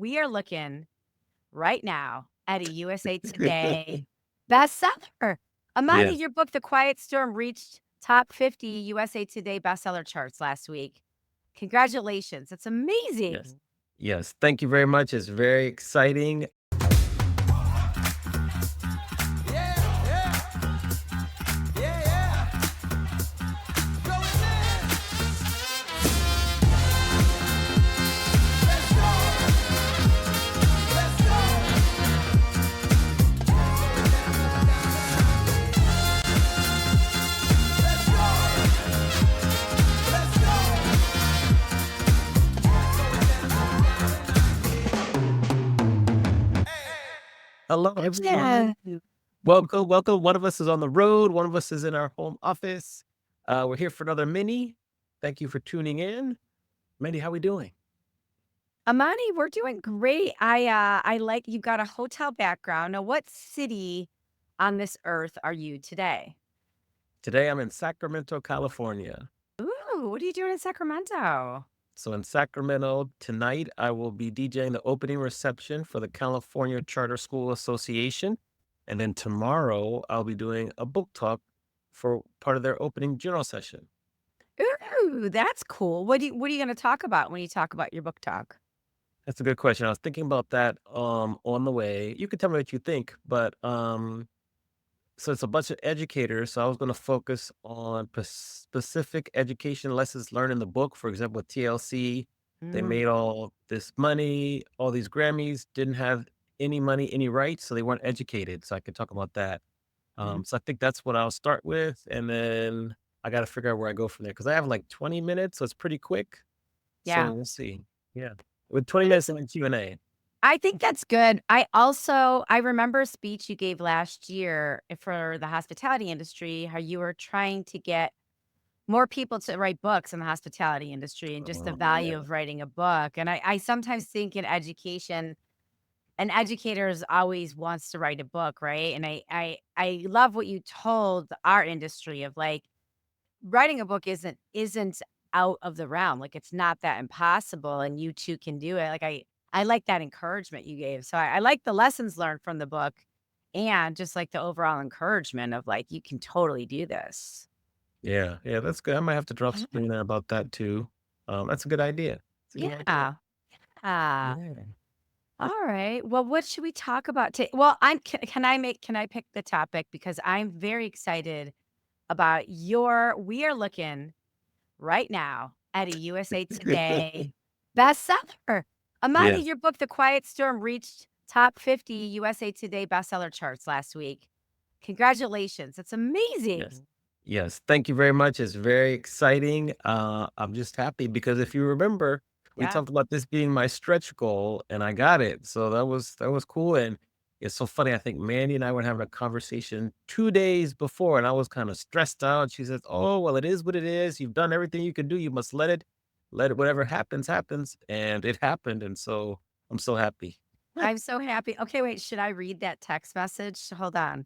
we are looking right now at a USA Today bestseller. Amani, Yes, your book, The Quiet Storm, reached top 50 USA Today bestseller charts last week. Congratulations. That's yes, amazing. yes. Thank you very much. It's very exciting. Yeah, yeah, yeah, yeah. Going in. Let's go. Let's go. Let's go. Let's go. Hello, Yeah. everyone. Welcome, welcome. One of us is on the road. One of us is in our home office. We're here for another mini. Thank you for tuning in. Mandy, how we doing? Amani, we're doing great. I like you've got a hotel background. Now, what city on this earth are you today? Today, I'm in Sacramento, California. Ooh, what are you doing in Sacramento? So in Sacramento tonight, I will be DJing the opening reception for the California Charter School Association. And then tomorrow, I'll be doing a book talk for part of their opening general session. Ooh, that's cool. What are you gonna talk about when you talk about your book talk? That's a good question. I was thinking about that on the way. You can tell me what you think, but so it's a bunch of educators. So I was going to focus on specific education lessons learned in the book. For example, with TLC, they Mm, made all this money, all these Grammys, didn't have any money, any rights, so they weren't educated. So I could talk about that. mm. So I think that's what I'll start with, and then I got to figure out where I go from there because I have like 20 minutes, so it's pretty quick. So Yeah. we'll see. Yeah, with 20 minutes in Q&A. I think that's good. I remember a speech you gave last year for the hospitality industry, how you were trying to get more people to write books in the hospitality industry and just the Oh value yeah. of writing a book. And I sometimes think in education, an educator is always wants to write a book, right? And I love what you told our industry of like writing a book isn't out of the realm. Like it's not that impossible and you too can do it. Like I like that encouragement you gave. So I like the lessons learned from the book and just like the overall encouragement of like you can totally do this. Yeah, yeah, that's good. I might have to drop Mhm. something in there about that too. That's a good idea. It's a good idea. Yeah. Ah. Yeah. All right. Well, what should we talk about today? Well, can I pick the topic because I'm very excited about your we are looking right now at a USA Today bestseller. Amani, Yes, your book, The Quiet Storm, reached top 50 USA Today bestseller charts last week. Congratulations. That's yes, amazing. yes. Thank you very much. It's very exciting. I'm just happy because if you remember, we Yeah. talked about this being my stretch goal, and I got it. So that was cool. And it's so funny. I think Mandy and I were having a conversation 2 days before, and I was kind of stressed out. She says, "Oh, well, it is what it is. You've done everything you can do. You must let it. Whatever happens, happens." And it happened, and so I'm so happy. I'm so happy. Okay, wait, should I read that text message? Hold on.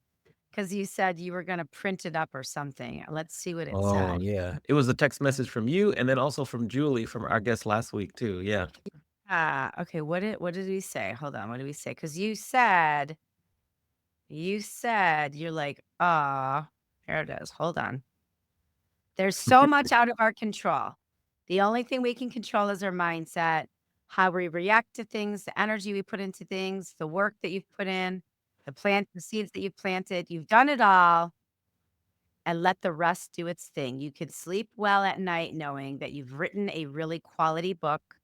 Because you said you were going to print it up or something. Let's see what it Oh, said. yeah. It was a text message from you and then also from Julie from our guest last week too, yeah. Okay. What did we say? Hold on. What did we say? Because you said you're like, ah, here it is. Hold on. There's so much out of our control. The only thing we can control is our mindset, how we react to things, the energy we put into things, the work that you've put in, the seeds that you've planted. You've done it all and let the rest do its thing. You can sleep well at night knowing that you've written a really quality book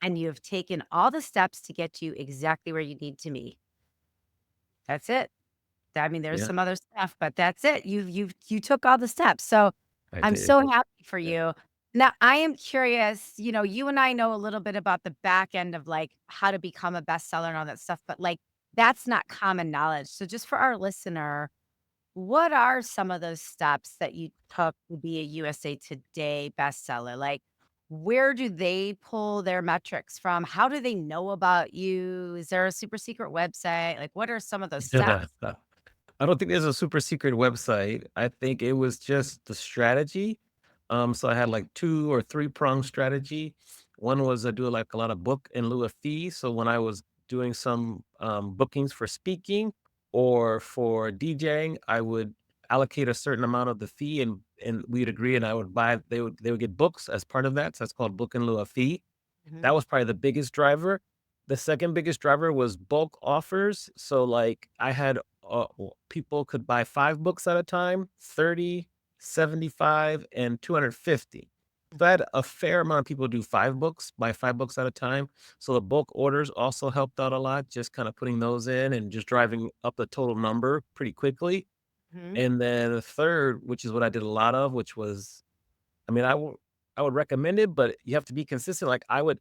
and you have taken all the steps to get you exactly where you need to be. That's it. I mean, there's Yeah, some other stuff, but that's it. You took all the steps. So I I'm did. so happy for Yeah. you. Now, I am curious, you and I know a little bit about the back end of like how to become a bestseller and all that stuff, but like that's not common knowledge. So just for our listener, what are some of those steps that you took to be a USA Today bestseller? Like, where do they pull their metrics from? How do they know about you? Is there a super secret website? Like, what are some of those steps? I don't think there's a super secret website. I think it was just the strategy. So I had like 2 or 3 prong strategy. One was I do like a lot of book in lieu of fee. So when I was doing some bookings for speaking or for DJing, I would allocate a certain amount of the fee, and we'd agree, and I would buy. They would get books as part of that. So that's called book in lieu of fee. That Mhm. was probably the biggest driver. The second biggest driver was bulk offers. So, like, I had, people could buy 5 books at a time, 30, 75, and 250. So I had a fair amount of people do 5 books, buy 5 books at a time. So the bulk orders also helped out a lot, just kinda putting those in and just driving up the total number pretty quickly. Mhm. And then the third, which is what I did a lot of, which was, I mean, I would recommend it, but you have to be consistent. Like, I would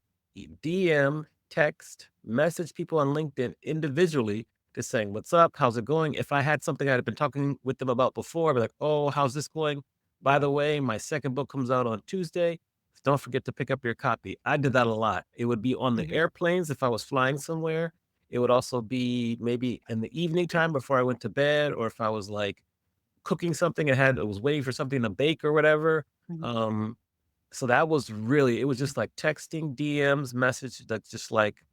DM, text, message people on LinkedIn individually, just saying, "What's up? How's it going?" If I had something I had been talking with them about before, I'd be like, "Oh, how's this going? By the way, my second book comes out on Tuesday. Don't forget to pick up your copy." I did that a lot. It would be on the Mhm. airplanes if I was flying somewhere. It would also be maybe in the evening time before I went to bed, or if I was like cooking something and I was waiting for something to bake or whatever. Mhm. Um, so that was really, it was just like texting, DMs, message, that's just like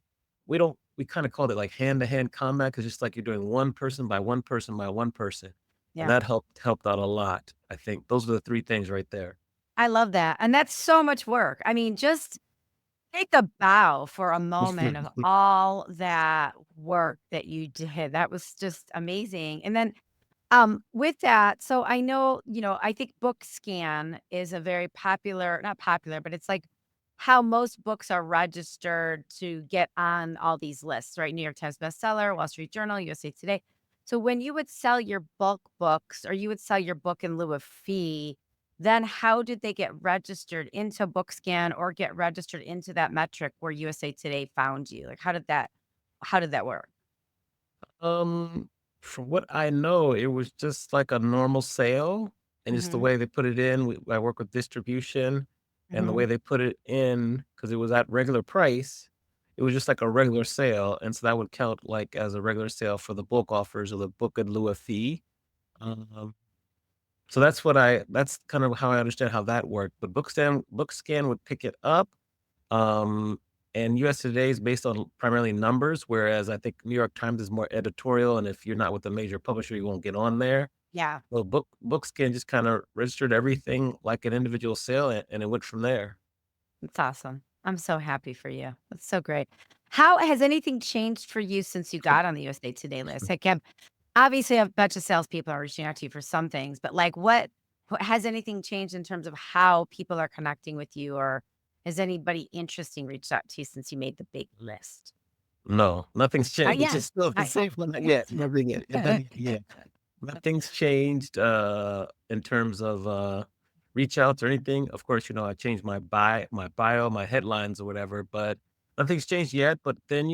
we kinda called it like hand-to-hand combat, because just like you're doing one person by one person by one person, and Yeah. that helped out a lot, I think. Those are the 3 things right there. I love that, and that's so much work. I mean, just take a bow for a moment of all that work that you did. That was just amazing. And then, with that, so I know, I think BookScan is a very popular, not popular, but it's like how most books are registered to get on all these lists, right? New York Times bestseller, Wall Street Journal, USA Today. So when you would sell your bulk books or you would sell your book in lieu of fee, then how did they get registered into BookScan or get registered into that metric where USA Today found you? Like how did that work? Um, from what I know, it was just like a normal sale, and just the Mhm. way they put it in. I work with distribution, and the way Mhm. they put it in, because it was at regular price, it was just like a regular sale, and so that would count like as a regular sale for the bulk offers or the book in lieu of fee. Um, so that's kind of how I understand how that worked. But BookScan would pick it up. Um, and US Today is based on primarily numbers, whereas I think New York Times is more editorial, and if you're not with a major publisher, you won't get on there. Yeah. Well, BookScan just kinda registered everything like an individual sale, and it went from there. That's awesome. I'm so happy for you. That's so great. How has anything changed for you since you got on the USA Today list? Like, obviously, a bunch of salespeople are reaching out to you for some things, but like, what has anything changed in terms of how people are connecting with you, or has anybody interesting reached out to you since you made the big list? No, nothing's changed. Yeah. It's still the I, same one. Yet, nothing yet. Nothing yet. Nothing's changed, in terms of, reach outs or anything. Of course, I changed my bio, my headlines or whatever, but nothing's changed yet. But then,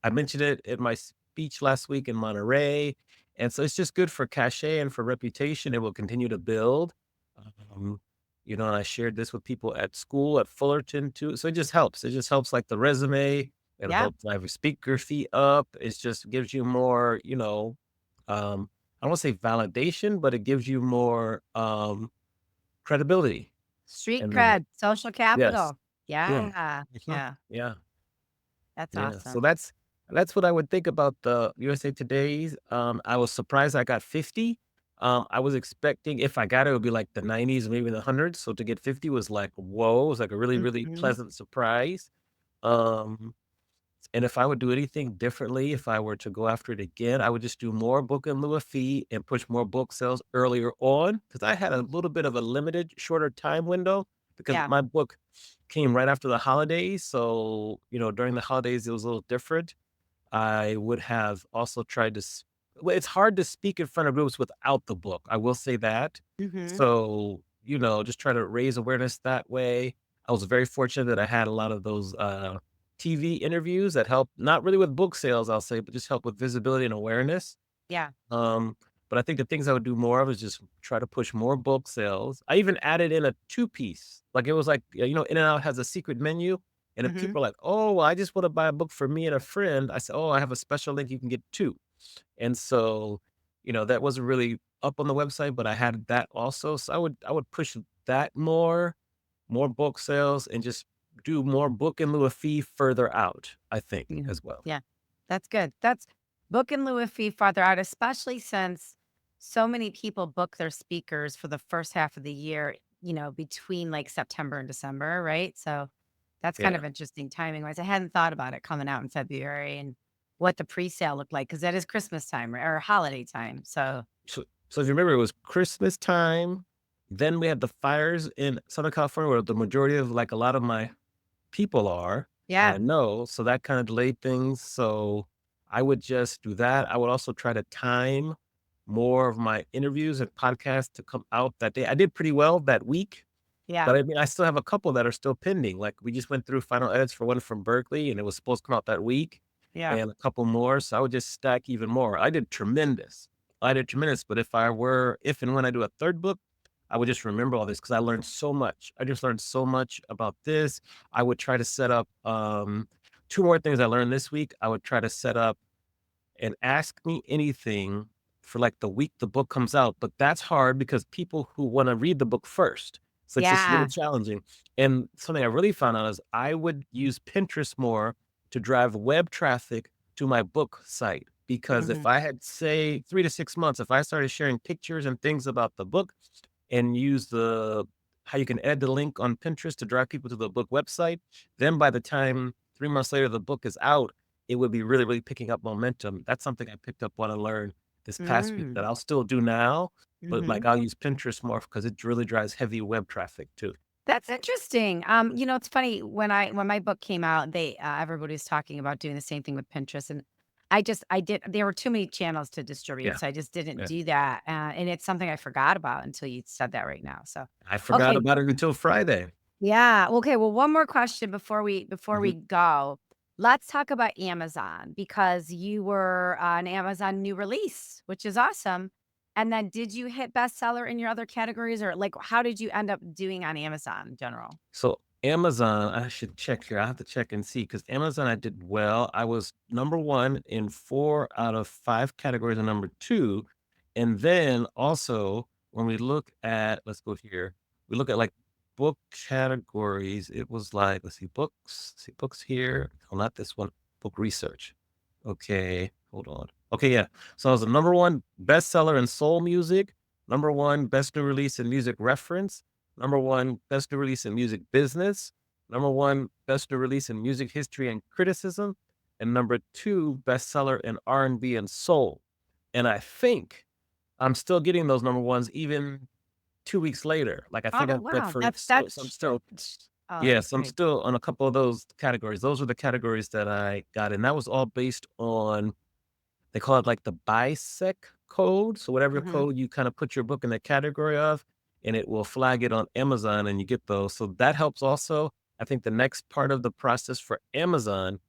I mentioned it in my speech last week in Monterey, and so it's just good for cachet and for reputation. It will continue to build. Um, and I shared this with people at school at Fullerton too. So it just helps. It just helps like the resume. It'll yeah. help drive your speaker fee up. It just gives you more, I don't wanna say validation, but it gives you more, credibility, Street and then cred, social yes. capital. Yeah. Yeah. Mhm. Yeah. Yeah, That's yeah, so awesome. that's what I would think about the USA Today's. I was surprised I got 50. I was expecting if I got it, it would be like the 90s, maybe the 100s, so to get 50 was like, "Whoa," it was like a really, really Mhm. pleasant surprise. Um And if I would do anything differently, if I were to go after it again, I would just do more book in lieu of fee and push more book sales earlier on, because I had a little bit of a limited, shorter time window because Yeah. my book came right after the holidays. So, during the holidays, it was a little different. I would have also tried to, well, it's hard to speak in front of groups without the book. I will say that. Mhm. So, just try to raise awareness that way. I was very fortunate that I had a lot of those TV interviews that help, not really with book sales, I'll say, but just help with visibility and awareness. Yeah. Um, but I think the things I would do more of is just try to push more book sales. I even added in a two-piece. Like it was like, In-N-Out has a secret menu. And if Mhm. people are like, oh, well, I just want to buy a book for me and a friend, I said, oh, I have a special link. You can get two. And so, that wasn't really up on the website, but I had that also. So I would push that more book sales, and just do more book in lieu of fee further out, I think, Yeah. as well. Yeah. That's good. That's book in lieu of fee farther out, especially since so many people book their speakers for the first half of the year, between like September and December, right? So that's kind Yeah. of interesting timing wise. I hadn't thought about it coming out in February and what the pre-sale looked like because that is Christmas time or holiday time. So So if you remember, it was Christmas time. Then we had the fires in Southern California, where the majority of like a lot of my people are, and yeah. I know, so that kind of delayed things. So I would just do that. I would also try to time more of my interviews and podcasts to come out that day. I did pretty well that week, Yeah. but I mean, I still have a couple that are still pending. Like we just went through final edits for one from Berkeley, and it was supposed to come out that week, Yeah. and a couple more. So I would just stack even more. I did tremendous. I did tremendous. But if and when I do a third book, I would just remember all this because I learned so much. I just learned so much about this. I would try to set up two more things I learned this week. I would try to set up and ask me anything for like the week the book comes out. But that's hard because people who want to read the book first. So it's just really Yeah. challenging. And something I really found out is I would use Pinterest more to drive web traffic to my book site. Because if Hmm. I had, say, 3 to 6 months, if I started sharing pictures and things about the book and use the how you can add the link on Pinterest to drive people to the book website, then by the time 3 months later the book is out, it would be really, really picking up momentum. That's something I picked up on and learned this past week that Mm. I'll still do now, but Hmm. like I'll use Pinterest more because it really drives heavy web traffic too. That's interesting. It's funny when my book came out, they everybody was talking about doing the same thing with Pinterest, and I did. There were too many channels to distribute, Yeah. so I just didn't Yeah. do that. And it's something I forgot about until you said that right now. So, I forgot okay, about it until Friday. yeah, okay. Well, one more question before Mhm. we go. Let's talk about Amazon because you were an Amazon new release, which is awesome. And then, did you hit bestseller in your other categories, or like how did you end up doing on Amazon in general? So Amazon, I should check here. I have to check and see because Amazon, I did well. I was number one in 4 out of 5 categories, and number two. And then also, when we look at, let's go here, we look at like book categories. It was like, let's see books here. Oh, not this one. Book research. Okay, hold on. Okay, yeah. So I was the number one bestseller in soul music, number one best new release in music reference, number one best new release in music business, number one best new release in music history and criticism, and number two bestseller in R&B and soul. And I think I'm still getting those number ones even 2 weeks later. Like I think Oh I went wow, for that's so I'm that's still oh yeah, that's so I'm great. still on a couple of those categories. Those were the categories that I got, and that was all based on they call it like the BISEC code. So whatever Hmm. code you kind of put your book in the category of, and it will flag it on Amazon, and you get those. So that helps also. I think the next part of the process for Amazon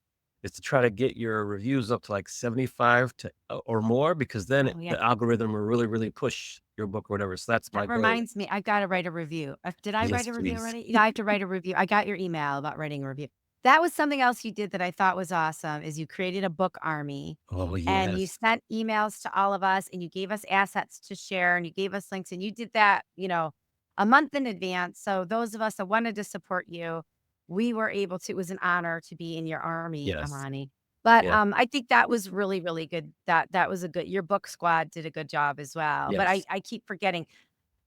is to try to get your reviews up to like 75 to or more, because then Oh yeah. the algorithm will really, really push your book or whatever. So that's That my goal. reminds me, I've gotta write a review. Did I write Yes, a review please. already? Yeah, I have to write a review. I got your email about writing a review. That was something else you did that I thought was awesome, is you created a book army, Oh, and you yes. sent emails to all of us, and you gave us assets to share, and you gave us links, and you did that, a month in advance. So those of us that wanted to support you, we were able to. It was an honor to be in your army, Yes. Amani. But, Yeah. I think that was really, really good. That was a good your book squad did a good job as well. But I Yes. I keep forgetting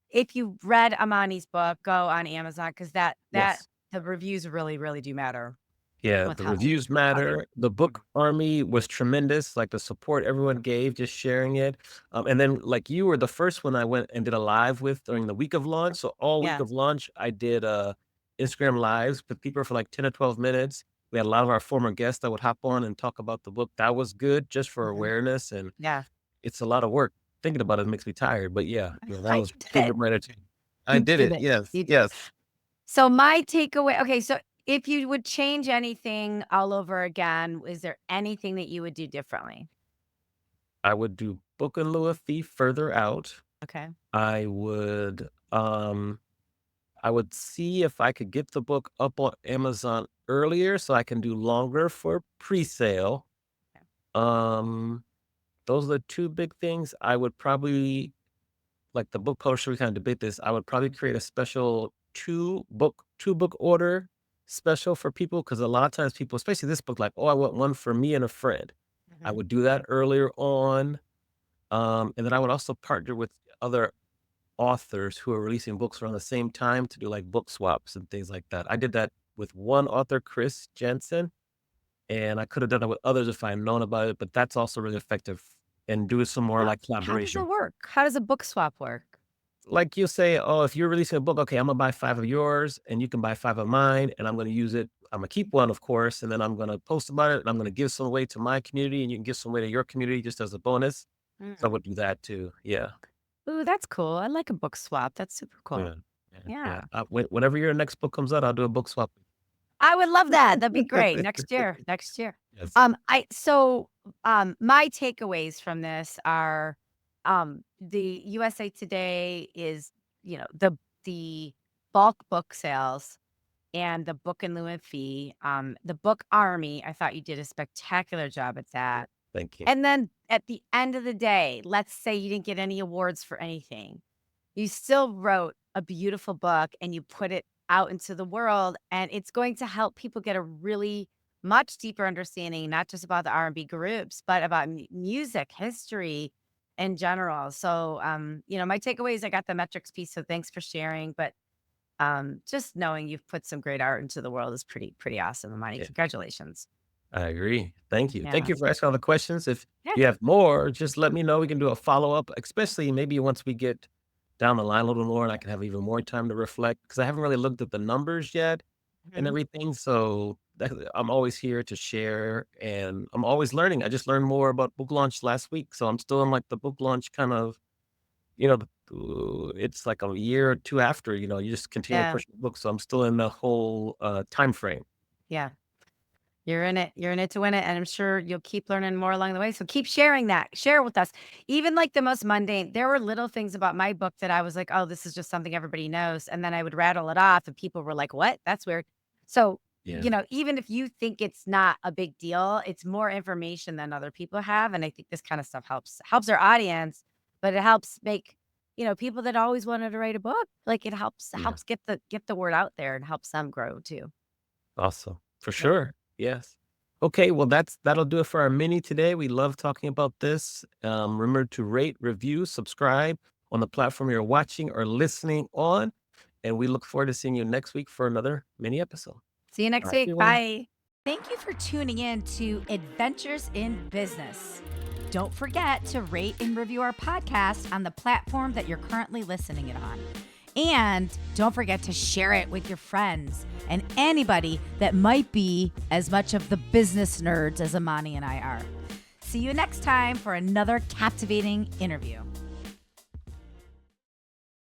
if you read Amani's book, go on Amazon because that Yes. the reviews really, really do matter Yeah, with the how reviews they matter. The book army was tremendous, like, the support everyone gave, just sharing it, and then, like, you were the first one I went and did a live with during the week of launch, so all week yeah. of launch, I did, Instagram Lives with people for, like, 10 to 12 minutes. We had a lot of our former guests that would hop on and talk about the book. That was good just for Mhm. awareness, and Yeah. it's a lot of work. Thinking about it makes me tired, but yeah, that You was did good it. gratitude. I You did did it, it. yes, You did it. yes. So my takeaway okay, so if you would change anything all over again, is there anything that you would do differently? I would do book in lieu of fee further out. Okay. I would, um I would see if I could get the book up on Amazon earlier so I can do longer for pre-sale. Okay. Um, those are the 2 big things. I would probably like the book publisher, we kinda debate this. I would probably create a special 2 book order special for people because a lot of times people, especially this book, like, oh, I want one for me and a friend. I Mhm. would do that earlier on. And then I would also partner with other authors who are releasing books around the same time to do like book swaps and things like that. I did that with one author, Chris Jensen, and I could have done it with others if I had known about it, but that's also really effective and do some more like How does it collaboration. work? How does a book swap work? Like you say, oh, if you're releasing a book, okay, I'm gonna buy 5 of yours and you can buy 5 of mine, and I'm gonna use it. I'm gonna keep one, of course, and then I'm gonna post about it and I'm gonna give some away to my community and you can give some away to your community just as a bonus. So I Mm. would do that too. Yeah. Ooh, that's cool. I like a book swap. That's super cool. Yeah. Yeah. Yeah. Yeah. Whenever your next book comes out, I'll do a book swap. I would love that. That'd be great. Next year. Next year. Yes. My takeaways from this are the USA Today is, the bulk book sales and the book in lieu of fee. The book Army, I thought you did a spectacular job at that. Thank you. And then at the end of the day, let's say you didn't get any awards for anything. You still wrote a beautiful book and you put it out into the world, and it's going to help people get a really much deeper understanding, not just about the R&B groups, but about music, history in general. So, my takeaways, I got the metrics piece, so thanks for sharing. But just knowing you've put some great art into the world is pretty awesome, Amani. Yeah, Congratulations. I agree. Thank you. Thank Yeah. you for asking all the questions. If Yeah. you have more, just let me know. We can do a follow-up, especially maybe once we get down the line a little more and I can have even more time to reflect because I haven't really looked at the numbers yet and Mhm. everything. So I'm always here to share and I'm always learning. I just learned more about book launch last week. So I'm still in like the book launch kind of, you know, it's like a year or two after, you just continue Yeah. pushing the book. So I'm still in the whole time frame. Yeah. You're in it. You're in it to win it, and I'm sure you'll keep learning more along the way. So keep sharing that. Share with us. Even like the most mundane, there were little things about my book that I was like, "Oh, this is just something everybody knows." And then I would rattle it off and people were like, "What? That's weird." So, Yeah. even if you think it's not a big deal, it's more information than other people have, and I think this kind of stuff helps our audience, but it helps make, people that always wanted to write a book, like it helps Yeah. helps get the word out there and helps them grow too. Awesome. For Yeah. sure. Yes. Okay, well that'll do it for our mini today. We love talking about this. Remember to rate, review, subscribe on the platform you're watching or listening on. And we look forward to seeing you next week for another mini episode. See you All next right, week. everyone. Bye. Thank you for tuning in to Adventures in Business. Don't forget to rate and review our podcast on the platform that you're currently listening it on. And don't forget to share it with your friends and anybody that might be as much of the business nerds as Amani and I are. See you next time for another captivating interview.